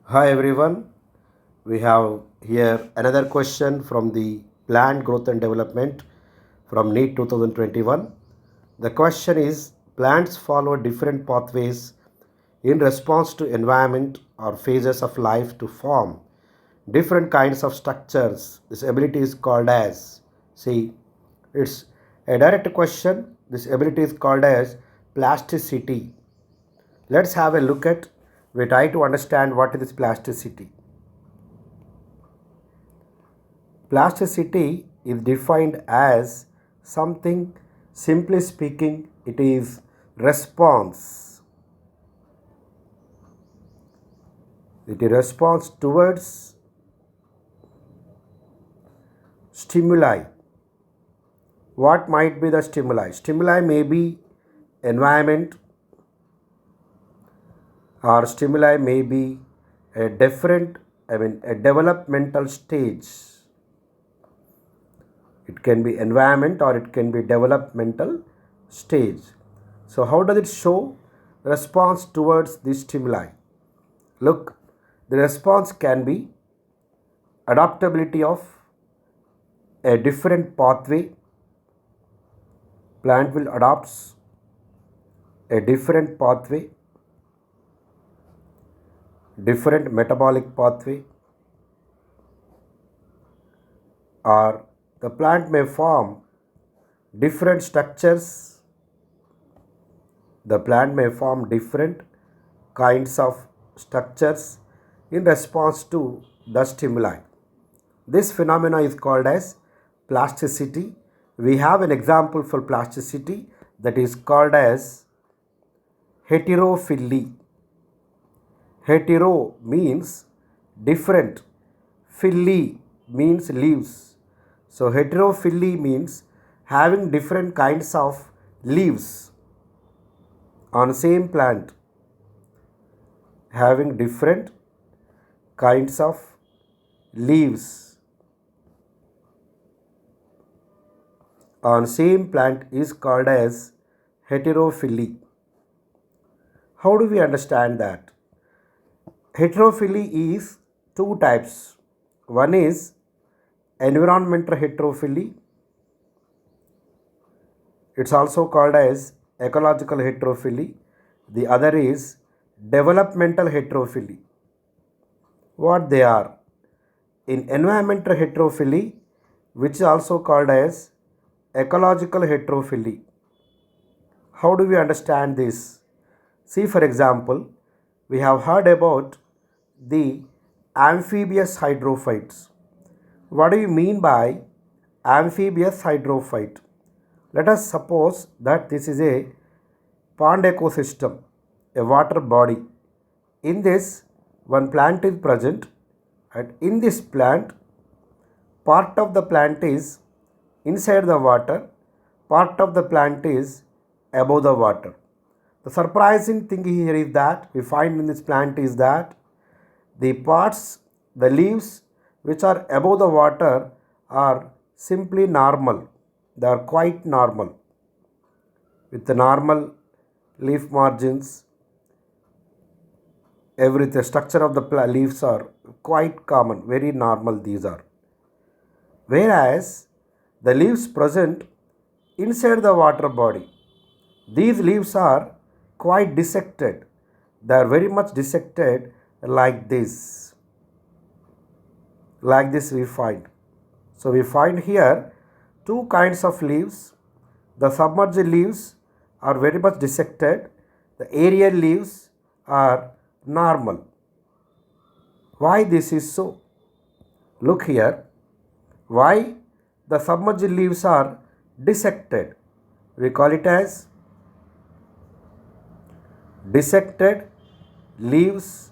Hi everyone, we have here another question from the Plant Growth and Development from NEET 2021. The question is, plants follow different pathways in response to environment or phases of life to form different kinds of structures. This ability is called as, see, it's a direct question. This ability is called as plasticity. Let's have a look at, we try to understand what is this plasticity. Plasticity is defined as something, simply speaking, it is response. It is response towards stimuli. What might be the stimuli? Stimuli may be environment, or stimuli may be a a developmental stage. It can be environment or it can be developmental stage. So how does it show response towards the stimuli? Look, the response can be adaptability of a different pathway. Plant will adopt a different pathway, different metabolic pathway, or the plant may form different structures. The plant may form different kinds of structures in response to the stimuli. This phenomena is called as plasticity. We have an example for plasticity that is called as heterophylly. Hetero means different, phylly means leaves. So heterophylly means having different kinds of leaves on same plant, having different kinds of leaves on same plant is called as heterophylly. How do we understand that? Heterophylly is two types. One is environmental heterophylly. It's also called as ecological heterophylly. The other is developmental heterophylly. What they are? In environmental heterophylly, which is also called as ecological heterophylly. How do we understand this? See, for example, we have heard about the amphibious hydrophytes. What do you mean by amphibious hydrophyte? Let us suppose that this is a pond ecosystem, a water body. In this, one plant is present, and in this plant, part of the plant is inside the water, part of the plant is above the water. The surprising thing here is that we find in this plant is that the parts, the leaves which are above the water are simply normal. They are quite normal with the normal leaf margins. The structure of the leaves are quite common, very normal these are. Whereas the leaves present inside the water body, these leaves are quite dissected. They are very much dissected like this. Like this we find. So we find here two kinds of leaves. The submerged leaves are very much dissected. The aerial leaves are normal. Why this is so? Look here. Why the submerged leaves are dissected? We call it as dissected leaves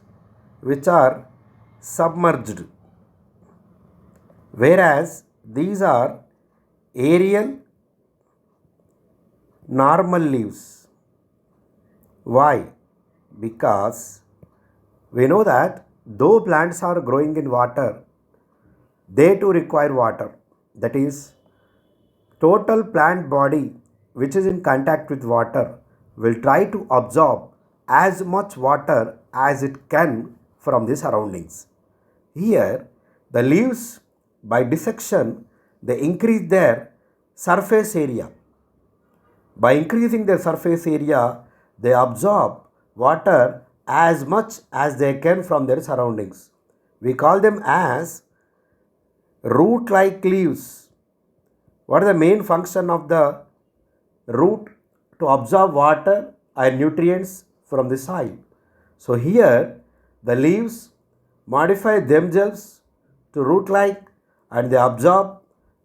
which are submerged, whereas these are aerial normal leaves. Why? Because we know that though plants are growing in water, they too require water. That is, total plant body which is in contact with water will try to absorb as much water as it can from the surroundings. Here, the leaves by dissection, they increase their surface area. By increasing their surface area, they absorb water as much as they can from their surroundings. We call them as root-like leaves. What is the main function of the root? To absorb water and nutrients from the soil. So here the leaves modify themselves to root-like and they absorb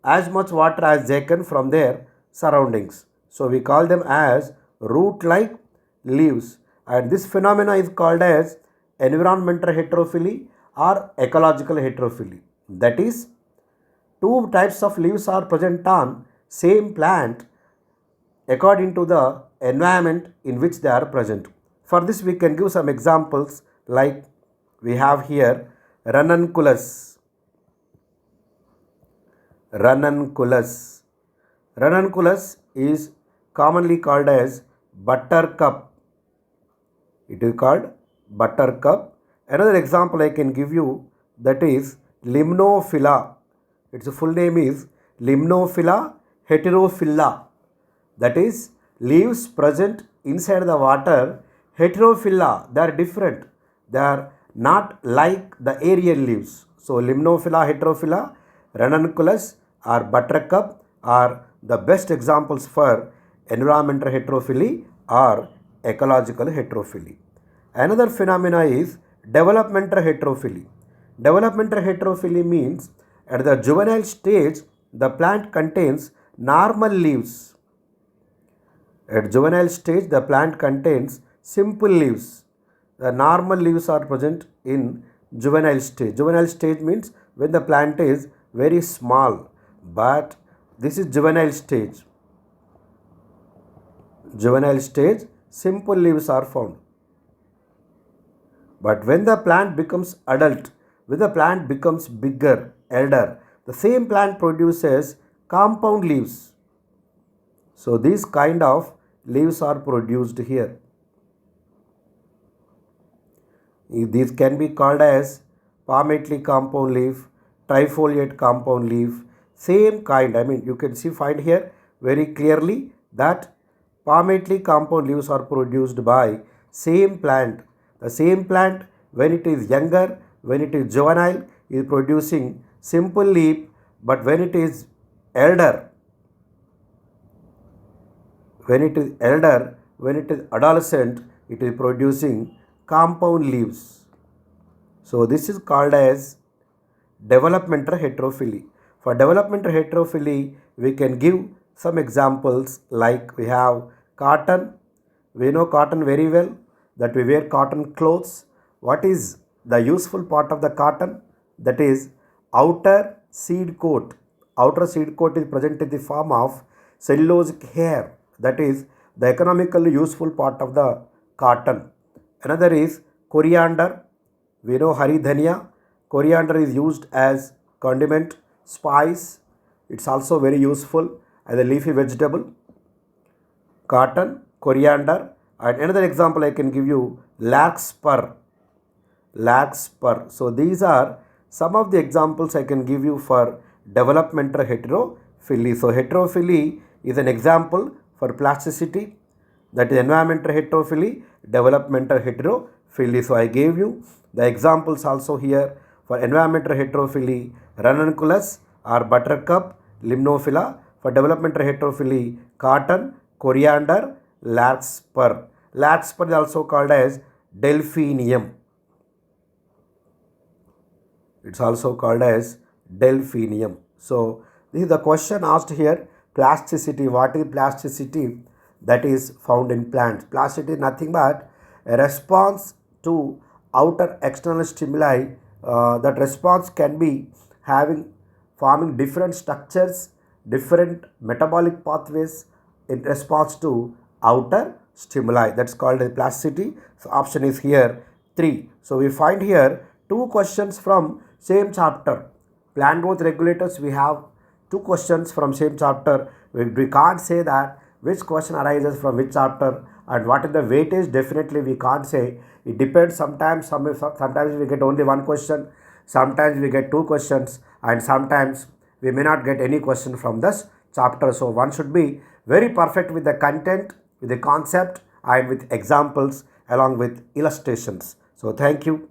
as much water as they can from their surroundings. So we call them as root-like leaves, and this phenomena is called as environmental heterophylly or ecological heterophylly. That is, two types of leaves are present on same plant according to the environment in which they are present. For this we can give some examples, like we have here Ranunculus. Ranunculus. Ranunculus is commonly called as Buttercup. It is called Buttercup. Another example I can give you, that is Limnophila. Its full name is Limnophila heterophylla. That is, leaves present inside the water, heterophylla, they are different. They are not like the aerial leaves. So Limnophila heterophylla, Ranunculus or Buttercup are the best examples for environmental heterophylly or ecological heterophylly. Another phenomena is developmental heterophylly. Developmental heterophylly means at the juvenile stage, the plant contains normal leaves. At juvenile stage, the plant contains simple leaves. The normal leaves are present in juvenile stage. Juvenile stage means when the plant is very small, but this is juvenile stage. Juvenile stage, simple leaves are found. But when the plant becomes adult, when the plant becomes bigger, elder, the same plant produces compound leaves. So these kind of leaves are produced here. These can be called as palmately compound leaf, trifoliate compound leaf, same kind. I mean, you can find here very clearly that palmately compound leaves are produced by same plant. The same plant, when it is younger, when it is juvenile, is producing simple leaf, but when it is elder, when it is adolescent, it is producing compound leaves. So this is called as developmental heterophylly. For developmental heterophylly, we can give some examples, like we have cotton. We know cotton very well, that we wear cotton clothes. What is the useful part of the cotton? That is outer seed coat. Outer seed coat is present in the form of cellulosic hair. That is the economically useful part of the cotton. Another is coriander. We know hari dhania. Coriander is used as condiment, spice. It's also very useful as a leafy vegetable. Cotton, coriander, and another example I can give you, larkspur. Larkspur. So these are some of the examples I can give you for developmental heterophylly. So heterophylly is an example for plasticity, that is environmental heterophylly, developmental heterophylly. So I gave you the examples also here for environmental heterophylly, Ranunculus or Buttercup, Limnophila. For developmental heterophylly, cotton, coriander, larkspur. Larkspur is also called as delphinium. It's also called as delphinium. So this is the question asked here. Plasticity. What is plasticity? That is found in plants. Plasticity is nothing but a response to outer external stimuli. That response can be forming different structures, different metabolic pathways in response to outer stimuli. That's called as plasticity. So option is here 3. So we find here 2 questions from same chapter. Plant growth regulators, we have 2 questions from same chapter. We can't say that which question arises from which chapter and what is the weightage. Definitely we can't say. It depends. Sometimes we get only one question, sometimes we get two questions, and sometimes we may not get any question from this chapter. So one should be very perfect with the content, with the concept, and with examples along with illustrations. So thank you.